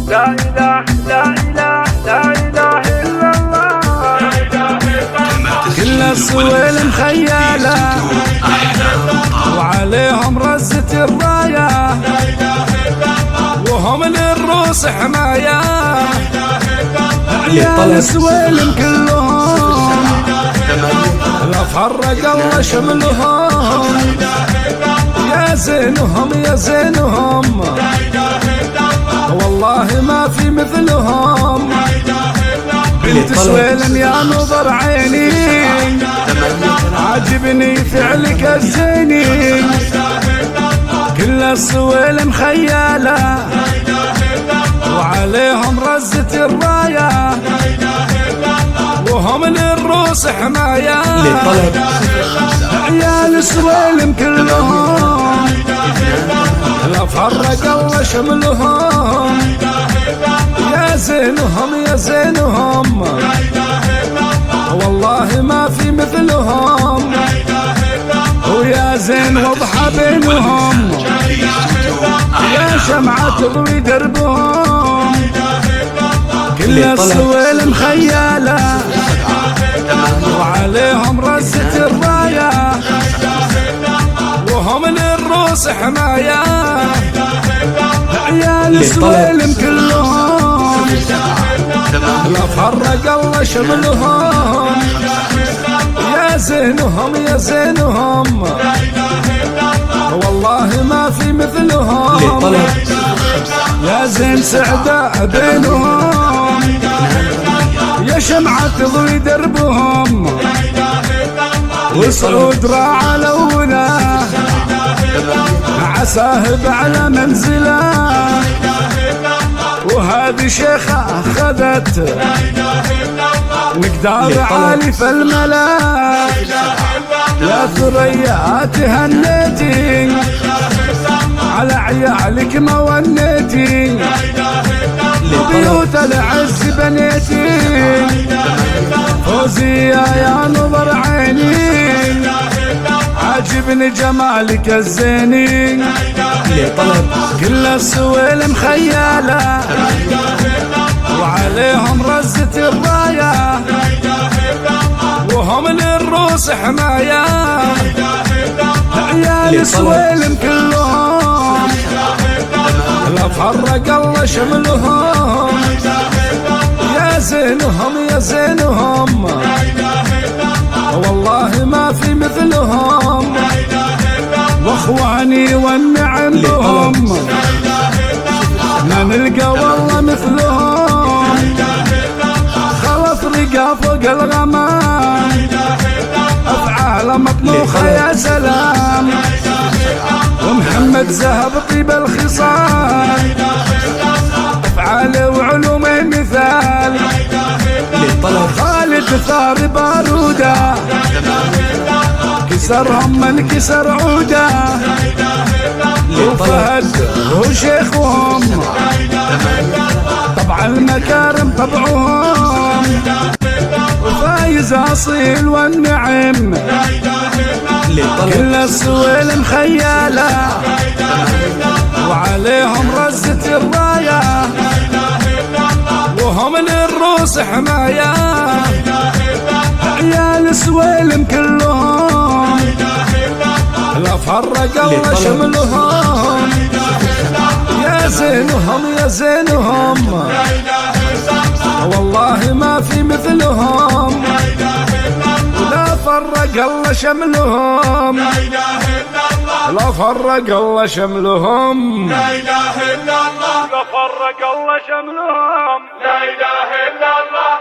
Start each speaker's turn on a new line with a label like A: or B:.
A: لا إله لا إله لا إله إلا الله. كل السويل مخيلة وعليهم رزة الراية وهم للروس حماية. عيال السويلم كلهم لا فرق الله شملهم. يا زينهم يا زينهم والله ما في مثلهم. بنت سويلم يا نظر عيني عاجبني فعلك الزيني. كل السويلم خيالة وعليهم رزة الراية وهم للروس حماية. عيال السويلم كلهم لا فرق الله شملهم. يا زينهم يا زينهم والله ما في مثلهم. ويا زين وضحى بينهم يا شمعة تضوي دربهم. كل السويلم خيالة وعليهم رزة الراية وهم للروس حماية. عيال السويلم كلهم لا فرق الله شملهم. يا زينهم يا زينهم والله ما في مثلهم. يا زين سعداء بينهم يا شمعة تضوي دربهم. وسعود راعى لونه مع ساهب على منزله. وهذه شيخة أخذت مقدار عالي في الملا. يا ثريا تهنيتي على عيالك مونيتي. بيوت العز بنيتي. فوزية يا نظر عيني عاجبني جمالك الزيني. كل السويلم خيالة وعليهم رزة الراية وهم للروس حماية. عيال السويلم كلهم لا فرق الله شملهم. يا زينهم يا زينهم والله ما في مثلهم. واخواني والنعم لهم ما نلقى والله مثلهم. خلص رقا فوق الغمام افعال مطلوخه يا سلام. ومحمد زهب طيب الخصال افعاله وعلومه مثال. خالد ثار باروده كسرهم من كسر عوده. وفهد هو شيخهم طبع المكارم طبعهم. وفايز اصيل والنعم كل السويلم خيالة وعليهم رزة الراية وهم للروس حماية. عيال السويلم كلهم لا فرق الله شملهم. يا زينهم يا زينهم والله ما في مثلهم. لا فرق الله شملهم. لا فرق الله شملهم.
B: لا إله إلا الله.
A: لا فرق الله شملهم.
B: لا إله إلا الله.